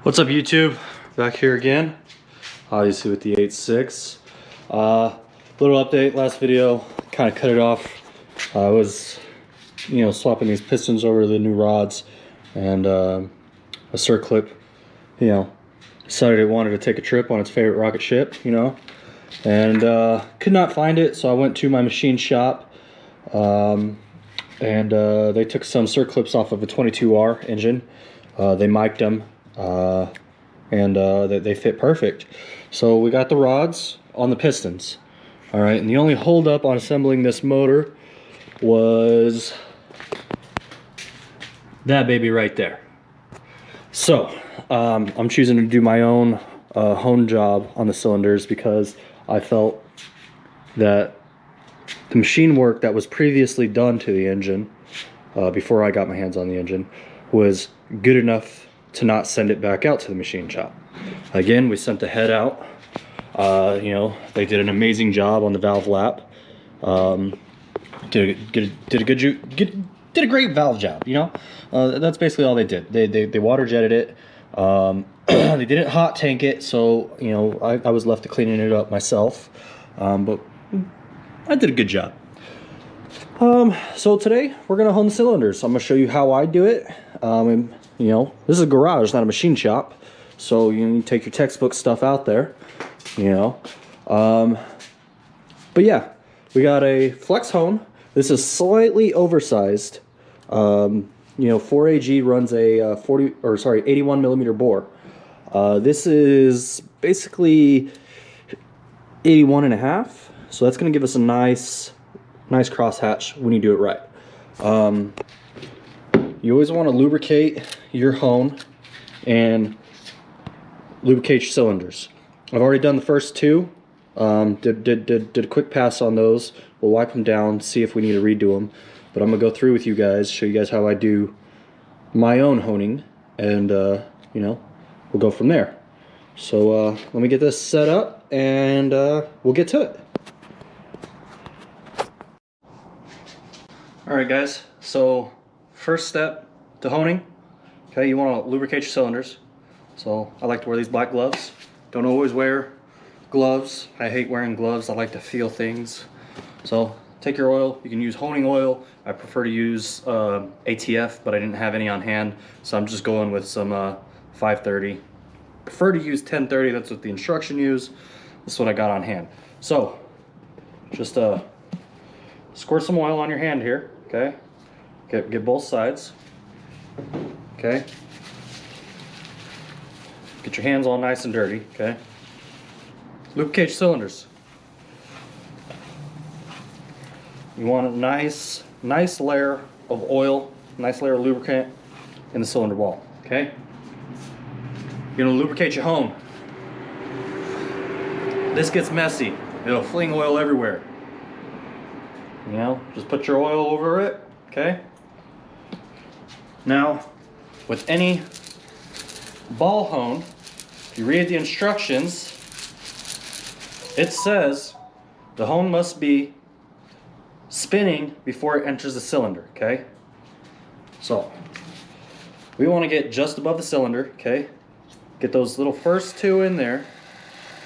What's up, YouTube? Back here again, obviously with the 8.6. Little update. Last video kind of cut it off. I was, swapping these pistons over to the new rods, and a circlip, decided it wanted to take a trip on its favorite rocket ship, and could not find it. So I went to my machine shop, and they took some circlips off of a 22R engine. They mic'd them. And they fit perfect. So we got the rods on the pistons. All right, and the only holdup on assembling this motor was that baby right there. So I'm choosing to do my own hone job on the cylinders because I felt that the machine work that was previously done to the engine before I got my hands on the engine was good enough to not send it back out to the machine shop. Again, we sent the head out. They did an amazing job on the valve lap. Did a great valve job. That's basically all they did. They water jetted it. They didn't hot tank it, so I was left to cleaning it up myself. But I did a good job. So today we're gonna hone the cylinders. I'm gonna show you how I do it. This is a garage, not a machine shop, so you take your textbook stuff out there, But yeah, we got a flex hone. This is slightly oversized. 4AG runs a 81 millimeter bore. This is basically 81 and a half, so that's going to give us a nice crosshatch when you do it right. You always want to lubricate your hone and lubricate your cylinders. I've already done the first two. Did a quick pass on those. We'll wipe them down, see if we need to redo them. But I'm gonna go through with you guys, show you guys how I do my own honing, and we'll go from there. So let me get this set up, and we'll get to it. All right, guys. So first step to honing, okay, you want to lubricate your cylinders. So I like to wear these black gloves. Don't always wear gloves. I hate wearing gloves. I like to feel things. So take your oil. You can use honing oil. I prefer to use ATF, but I didn't have any on hand, so I'm just going with some 530. Prefer to use 1030. That's what the instruction use. This is what I got on hand. So just squirt some oil on your hand here, okay? Get both sides, okay? Get your hands all nice and dirty, okay? Lubricate your cylinders. You want a nice layer of oil, nice layer of lubricant in the cylinder wall, okay? You're gonna lubricate your hone. This gets messy. It'll fling oil everywhere. Just put your oil over it, okay? Now, with any ball hone, if you read the instructions, it says the hone must be spinning before it enters the cylinder, okay? So, we want to get just above the cylinder, okay? Get those little first two in there.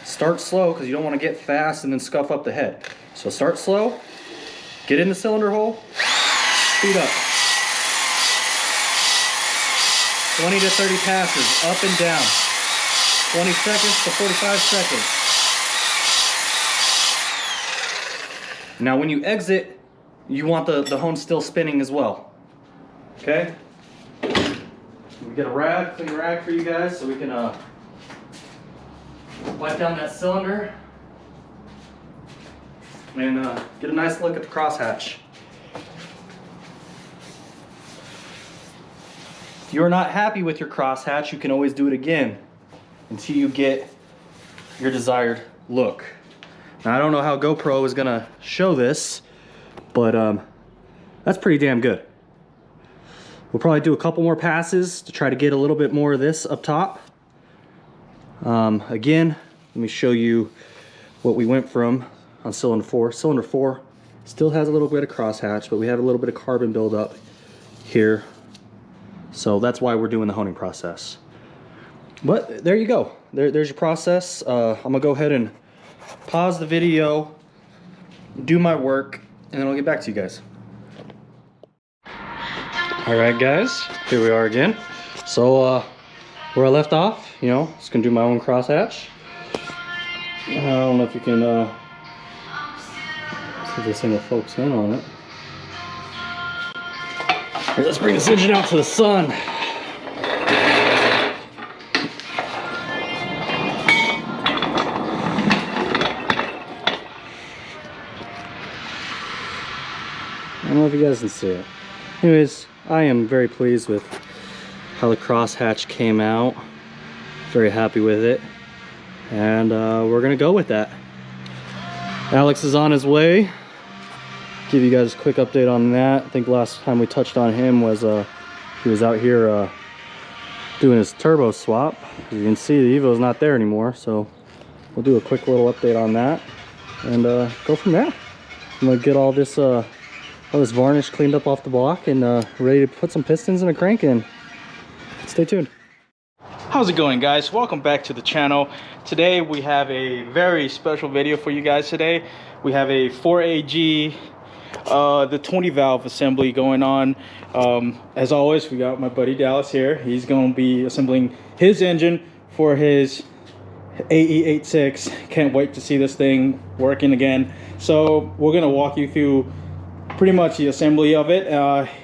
Start slow, because you don't want to get fast and then scuff up the head. So start slow, get in the cylinder hole, speed up. 20 to 30 passes, up and down. 20 seconds to 45 seconds. Now when you exit, you want the hone still spinning as well. Okay? We get a rag, clean rag for you guys so we can wipe down that cylinder and get a nice look at the crosshatch. If you're not happy with your crosshatch, you can always do it again until you get your desired look. Now I don't know how GoPro is gonna show this, but that's pretty damn good. We'll probably do a couple more passes to try to get a little bit more of this up top. Again, let me show you what we went from on cylinder 4. Cylinder 4 still has a little bit of crosshatch, but we have a little bit of carbon buildup here. So that's why we're doing the honing process. But there you go. There's your process. I'm gonna go ahead and pause the video, do my work, and then I'll get back to you guys. All right, guys, here we are again. So where I left off, you know, just gonna do my own crosshatch. I don't know if you can see if this thing will focus in on it. Here, let's bring this engine out to the sun. I don't know if you guys can see it. Anyways, I am very pleased with how the crosshatch came out. Very happy with it. And we're gonna go with that. Alex is on his way. Give you guys a quick update on that. I think last time we touched on him was he was out here doing his turbo swap. As you can see, the Evo's not there anymore, so we'll do a quick little update on that and go from there. I'm gonna get all this varnish cleaned up off the block and ready to put some pistons and a crank in. Stay tuned. How's it going, guys? Welcome back to the channel. Today we have a very special video for you guys today. We have a 4AG the 20 valve assembly going on. As always, we got my buddy Dallas here. He's going to be assembling his engine for his AE86. Can't wait to see this thing working again. So we're going to walk you through pretty much the assembly of it.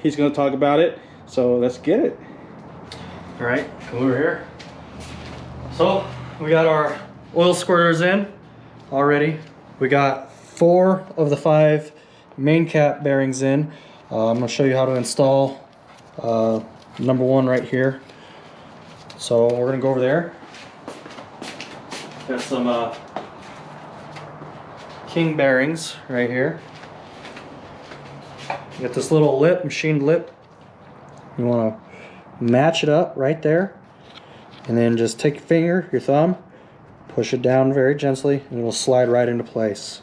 He's going to talk about it. So let's get it. All right, come over here. So we got our oil squirters in already. We got 4 of the 5 main cap bearings in. I'm going to show you how to install number 1 right here. So we're going to go over there. Got some king bearings right here. You got this little lip, machined lip. You want to match it up right there, and then just take your finger, your thumb, push it down very gently, and it'll slide right into place.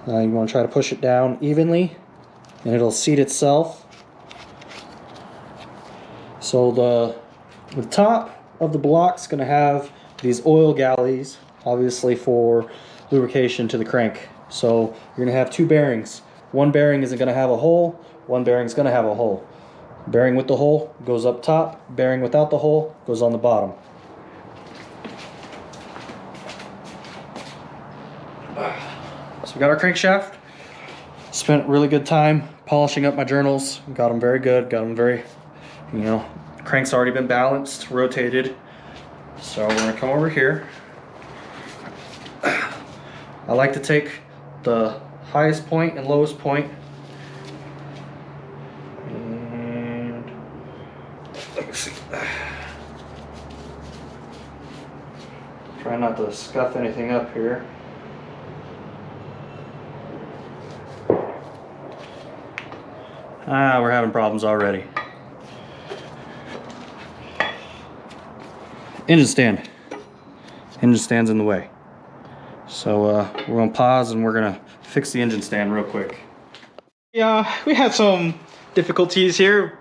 You want to try to push it down evenly, and it'll seat itself. So the top of the block's going to have these oil galleys, obviously for lubrication to the crank. So you're going to have 2 bearings. One bearing isn't going to have a hole, one bearing's going to have a hole. Bearing with the hole goes up top, bearing without the hole goes on the bottom. So we got our crankshaft. Spent really good time polishing up my journals. Got them very good, got them very, you know, the crank's already been balanced, rotated. So we're gonna come over here. I like to take the highest point and lowest point. Let me see. Try not to scuff anything up here. We're having problems already. Engine stand. Engine stand's in the way. So we're gonna pause and we're gonna fix the engine stand real quick. Yeah, we had some difficulties here.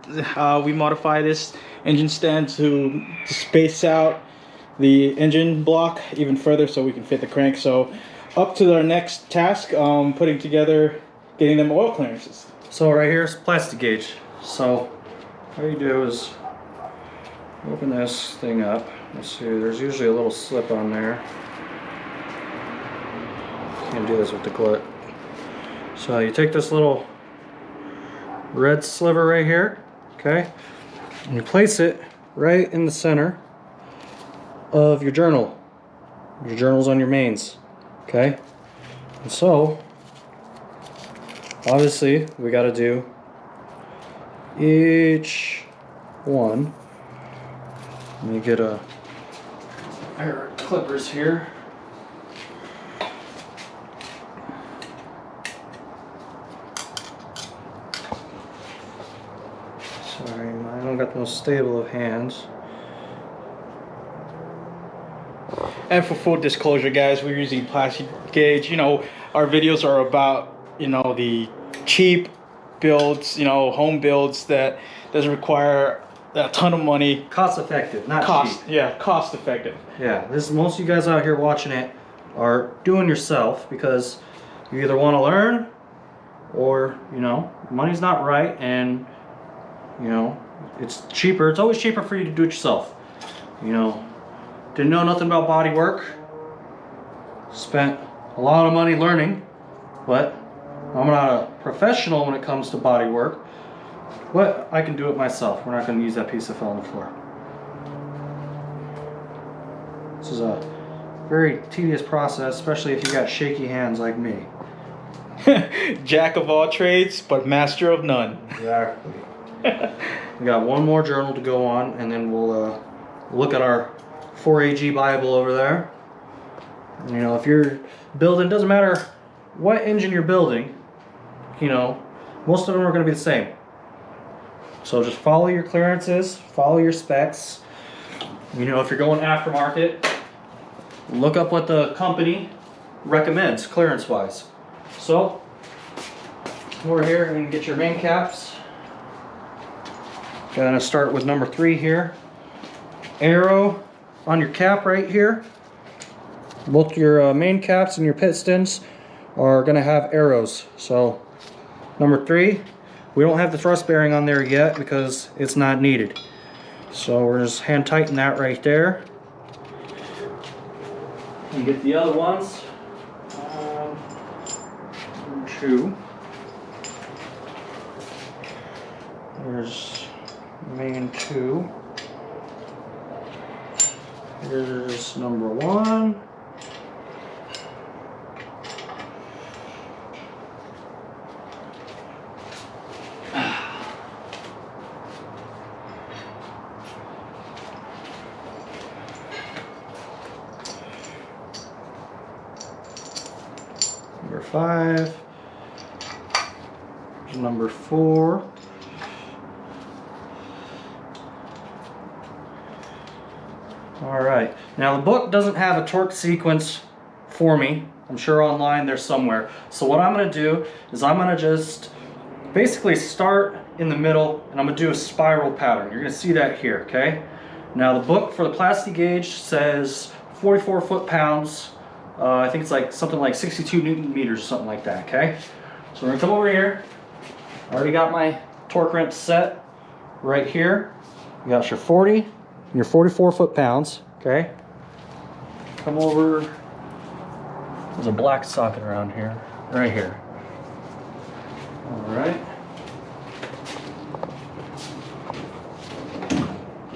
We modified this engine stand to space out the engine block even further so we can fit the crank. So up to our next task, putting together, getting them oil clearances. So right here is plastic gauge. So all you do is open this thing up. Let's see, there's usually a little slip on there. Can't do this with the glut. So you take this little red sliver right here, okay, and you place it right in the center of your journal. Your journal's on your mains, okay? And so obviously we got to do each one. Let me get a pair of clippers here. Sorry, I don't got the most stable of hands. And for full disclosure, guys, we're using plastic gauge. You know, our videos are about, you know, the cheap builds, you know, home builds that doesn't require a ton of money. Cost effective, not Cost, cheap. yeah, cost effective. Yeah, this most of you guys out here watching it are doing yourself because you either want to learn or, you know, money's not right and, you know, it's cheaper. It's always cheaper for you to do it yourself. You know, didn't know nothing about body work. Spent a lot of money learning, but I'm not a professional when it comes to body work. But I can do it myself. We're not going to use that piece that fell on the floor. This is a very tedious process, especially if you got shaky hands like me. Jack of all trades, but master of none. Exactly. We got one more journal to go on, and then we'll look at our 4AG Bible over there. You know, if you're building, doesn't matter what engine you're building, you know, most of them are going to be the same. So just follow your clearances, follow your specs. You know, if you're going aftermarket, look up what the company recommends clearance-wise. So, we're here and get your main caps. Gonna start with number 3 here. Arrow on your cap right here. Both your main caps and your pistons are gonna have arrows. So, number 3, we don't have the thrust bearing on there yet because it's not needed. So we're just hand tighten that right there. And get the other ones. Number 2. There's main 2. Here's number 1. Number 5. Here's number 4. Alright, now the book doesn't have a torque sequence for me. I'm sure online there's somewhere. So what I'm going to do is I'm going to just basically start in the middle and I'm going to do a spiral pattern. You're going to see that here, okay? Now the book for the plastic gauge says 44 foot-pounds. I think it's like something like 62 Newton meters or something like that, okay? So we're going to come over here. I already got my torque wrench set right here. You got your 40 and your 44 foot-pounds, okay? Come over. There's a black socket around here, right here. All right.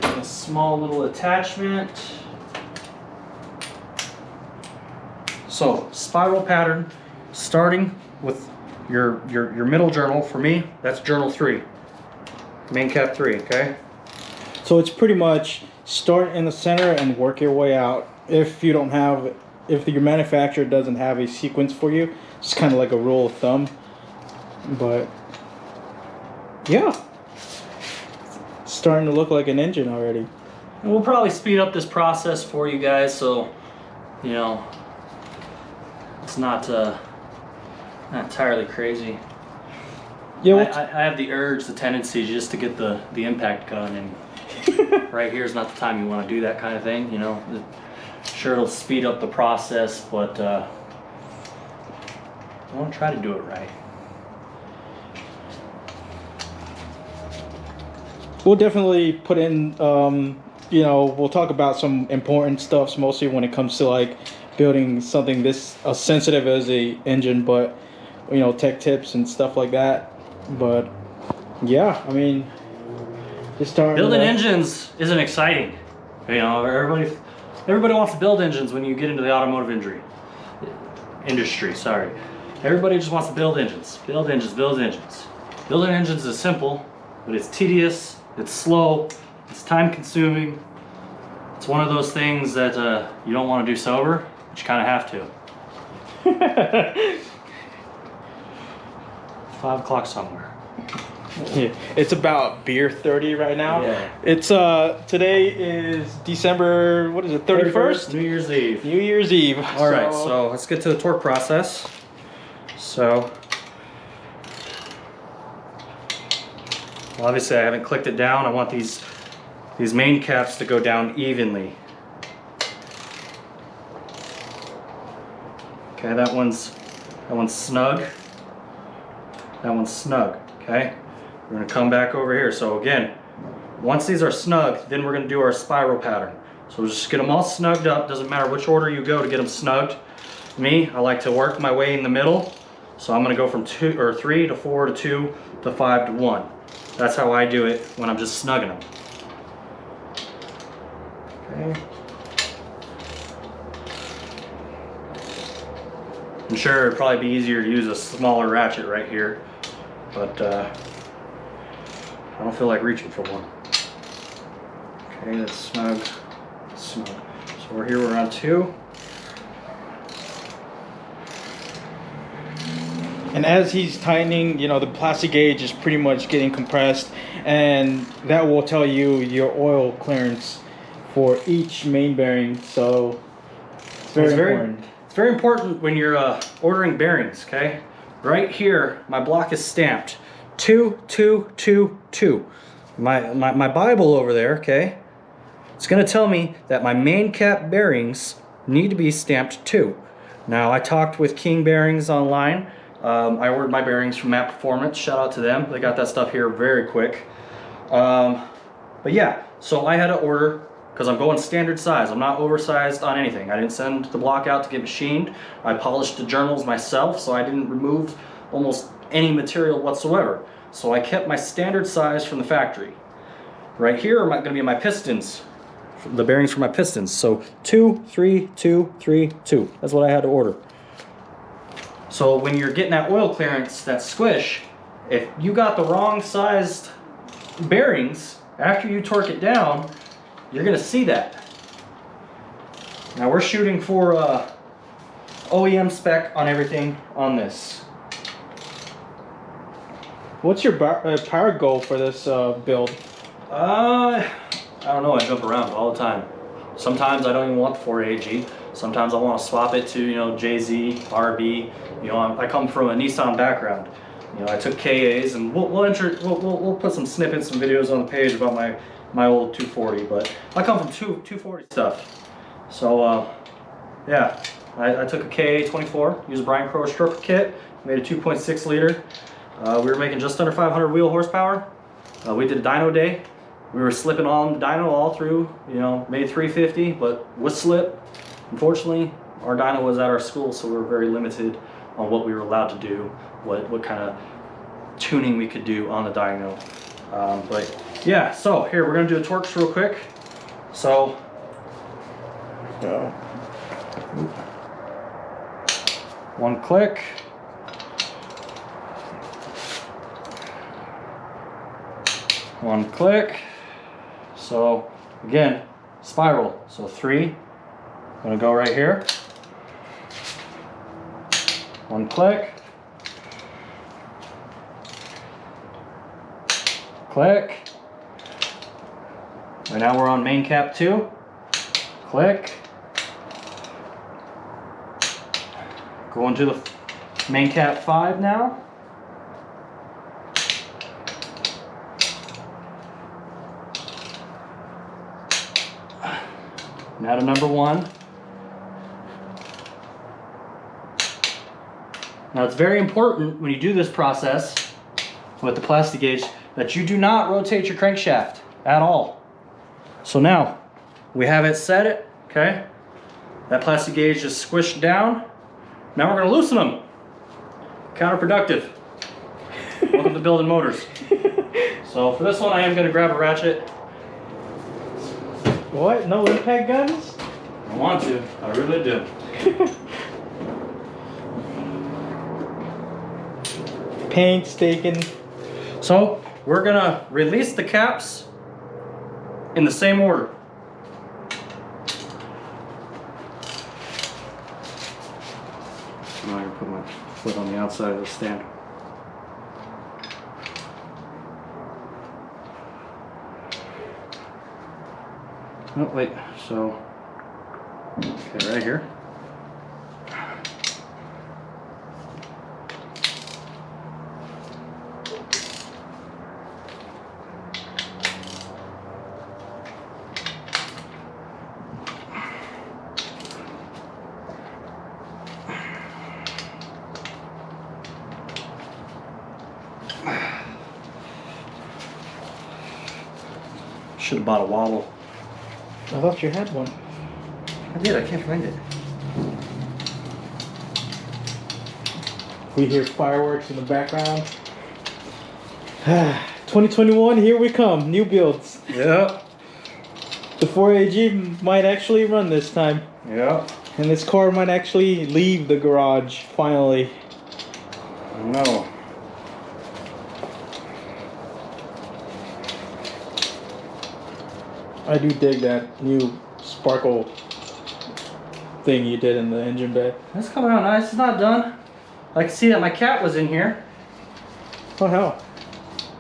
A small little attachment. So, spiral pattern, starting with your middle journal. For me, that's journal 3. Main cap 3, okay? So it's pretty much start in the center and work your way out. If you don't have, if your manufacturer doesn't have a sequence for you, it's kind of like a rule of thumb. But yeah, it's starting to look like an engine already. And we'll probably speed up this process for you guys, so you know it's not entirely crazy. Yeah, I have the urge, the tendency just to get the impact gun, and right here is not the time you want to do that kind of thing. You know, sure it'll speed up the process, but I want to try to do it right. We'll definitely put in, you know, we'll talk about some important stuff, mostly when it comes to like building something this sensitive as a engine, but you know, tech tips and stuff like that. But yeah, I mean, just starting building engines isn't exciting. You know, everybody wants to build engines when you get into the automotive industry. Sorry, everybody just wants to build engines. Build engines. Build engines. Building engines is simple, but it's tedious. It's slow. It's time consuming. It's one of those things that you don't want to do sober, but you kind of have to. 5 o'clock somewhere. Yeah, it's about beer 30 right now. Yeah. It's today is December, what is it, 31st? New Year's Eve. New Year's Eve. All right, so let's get to the torque process. So obviously I haven't clicked it down. I want these these main caps to go down evenly. Okay, that one's snug. That one's snug, okay? We're gonna come back over here. So again, once these are snug, then we're gonna do our spiral pattern. So we'll just get them all snugged up. Doesn't matter which order you go to get them snugged. Me, I like to work my way in the middle. So I'm gonna go from 2 or 3 to 4 to 2 to 5 to 1. That's how I do it when I'm just snugging them. Okay. I'm sure it'd probably be easier to use a smaller ratchet right here, but I don't feel like reaching for one. Okay, that's snug. Snug. So we're on 2. And as he's tightening, you know, the plastic gauge is pretty much getting compressed, and that will tell you your oil clearance for each main bearing. So it's very important. It's very important when you're ordering bearings, okay? Right here, my block is stamped 2, 2, 2, 2. My Bible over there, okay? It's gonna tell me that my main cap bearings need to be stamped 2. Now, I talked with King Bearings online. I ordered my bearings from Map Performance. Shout out to them. They got that stuff here very quick. But yeah, so I had to order, because I'm going standard size. I'm not oversized on anything. I didn't send the block out to get machined. I polished the journals myself, so I didn't remove almost any material whatsoever. So I kept my standard size from the factory. Right here are going to be my pistons, the bearings for my pistons. So 2, 3, 2, 3, 2. That's what I had to order. So when you're getting that oil clearance, that squish, if you got the wrong sized bearings, after you torque it down, you're gonna see that. Now we're shooting for OEM spec on everything on this. What's your power goal for this build? I don't know, I jump around all the time. Sometimes I don't even want the 4AG. Sometimes I want to swap it to, you know, JZ, RB. You know, I come from a Nissan background. You know, I took KAs, and we'll put some snippets, some videos on the page about my old 240. But I come from 240 stuff. So yeah, I took a KA 24, used a Brian Crow stroker kit, made a 2.6 liter. We were making just under 500 wheel horsepower. We did a dyno day. We were slipping on the dyno all through, you know, made 350, but with slip. Unfortunately, our dyno was at our school, so we were very limited on what we were allowed to do, what kind of tuning we could do on the dyno. But yeah, so here, we're gonna do a torques real quick. So, one click. One click. So again, spiral. So 3. I'm gonna go right here. One click. Click. Right now we're on main cap 2. Click. Going to the main cap 5 now. Now to number 1. Now it's very important when you do this process with the plastic gauge that you do not rotate your crankshaft at all. So now we have it set it, okay? That plastic gauge is squished down. Now we're gonna loosen them. Counterproductive. Welcome to building motors. So for this one I am gonna grab a ratchet. What? No impact guns? I want to, I really do. Painstaking. So we're gonna release the caps in the same order. I'm gonna put my foot on the outside of the stand. Oh wait, so okay, right here. Should have bought a wobble. I thought you had one. I did, I can't find it. We hear fireworks in the background. 2021, here we come. New builds. Yep. The 4AG might actually run this time. Yep. And this car might actually leave the garage, finally. No. I do dig that new sparkle thing you did in the engine bay. That's coming out nice. It's not done. I can see that my cat was in here. Oh hell.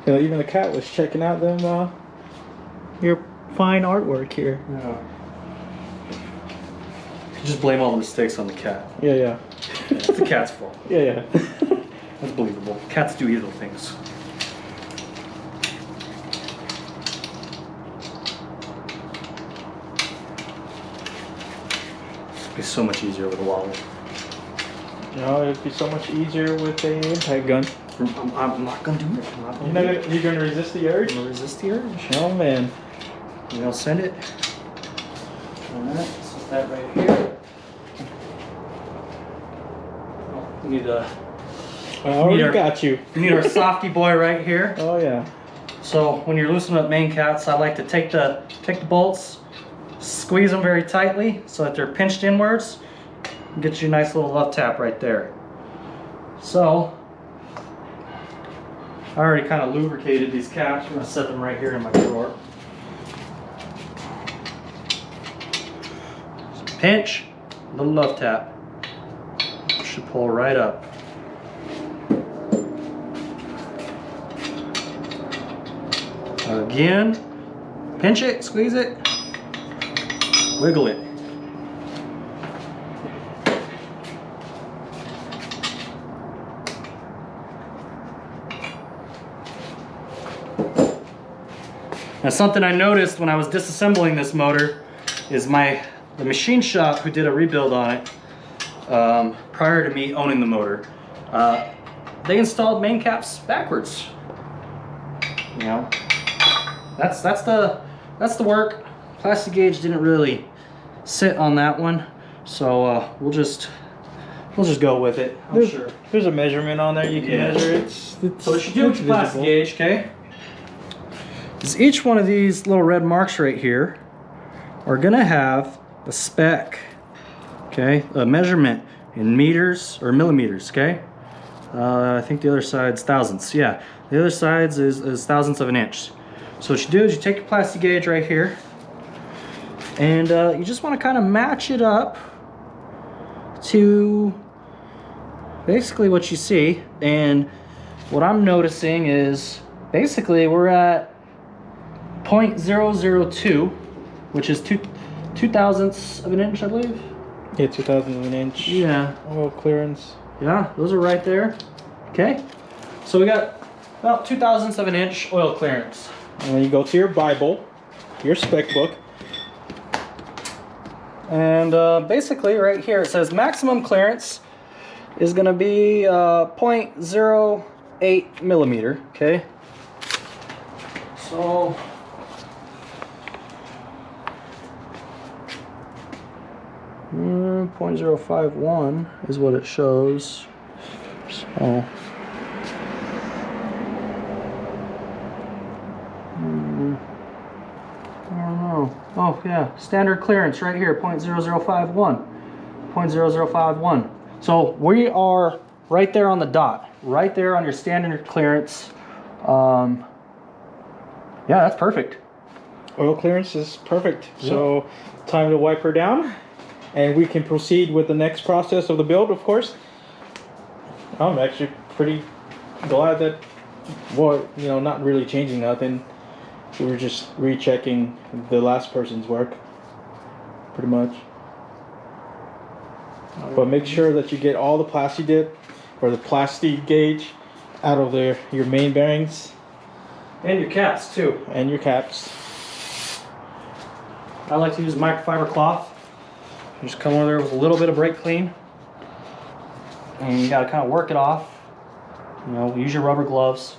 Yeah, even the cat was checking out them your fine artwork here. Yeah. You just blame all the mistakes on the cat. Yeah, yeah. It's the cat's fault. Yeah, yeah. That's believable. Cats do evil things. It'd be so much easier with a wobble. No, it'd be so much easier with a impact gun. I'm not gonna do it. I'm not gonna do it. You're gonna resist the urge? I'm gonna resist the urge. Oh man. You know, send it. Alright, set that right here. Oh, we need I already our- got you. we need our softy boy right here. Oh yeah. So when you're loosening up main cats, I like to take the bolts, squeeze them very tightly so that they're pinched inwards, and get you a nice little love tap right there. So I already kind of lubricated these caps. I'm gonna set them right here in my drawer. So pinch, little love tap. Should pull right up. Again, pinch it, squeeze it, wiggle it. Now something I noticed when I was disassembling this motor is the machine shop who did a rebuild on it prior to me owning the motor, they installed main caps backwards. You know, that's the work. Plastic gauge didn't really sit on that one, so we'll just go with it. I'm sure. There's a measurement on there you can measure it. So what you do with your plastic gauge, okay, is each one of these little red marks right here are gonna have a spec, okay, a measurement in meters or millimeters, okay. I think the other side's thousandths. Yeah, the other side's is thousandths of an inch. So what you do is you take your plastic gauge right here, and you just want to kind of match it up to basically what you see. And what I'm noticing is basically we're at 0.002, which is two thousandths of an inch, I believe. Yeah, 2,000 of an inch. Yeah. Oil clearance. Yeah, those are right there. Okay. So we got about 2 thousandths of an inch oil clearance. And then you go to your Bible, your spec book. And basically right here it says maximum clearance is going to be 0.08 millimeter. Okay. So mm, 0.051 is what it shows. So I don't know. Oh yeah, standard clearance right here, 0.0051. 0.0051. So we are right there on the dot, right there on your standard clearance. Yeah, that's perfect. Oil clearance is perfect. Yeah. So time to wipe her down, and we can proceed with the next process of the build, of course. I'm actually pretty glad that, well, you know, not really changing nothing. We were just rechecking the last person's work, pretty much. But make sure that you get all the plasti dip or the plasti gauge out of your main bearings. And your caps too. And your caps. I like to use microfiber cloth. Just come over there with a little bit of brake clean. And you gotta kind of work it off. You know, use your rubber gloves.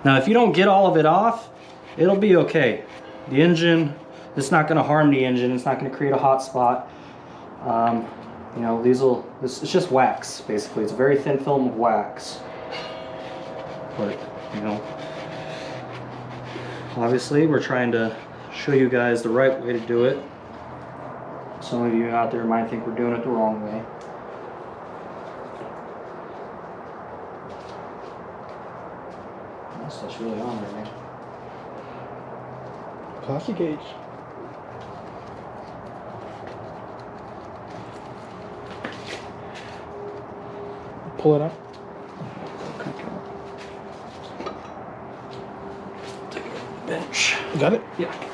Now, if you don't get all of it off, it'll be okay. The engine, it's not going to harm the engine. It's not going to create a hot spot. You know, it's just wax, basically. It's a very thin film of wax. But, you know, obviously we're trying to show you guys the right way to do it. Some of you out there might think we're doing it the wrong way. That stuff's really on there, man. Plastic gauge. Pull it out. Bench. Got it? Yeah.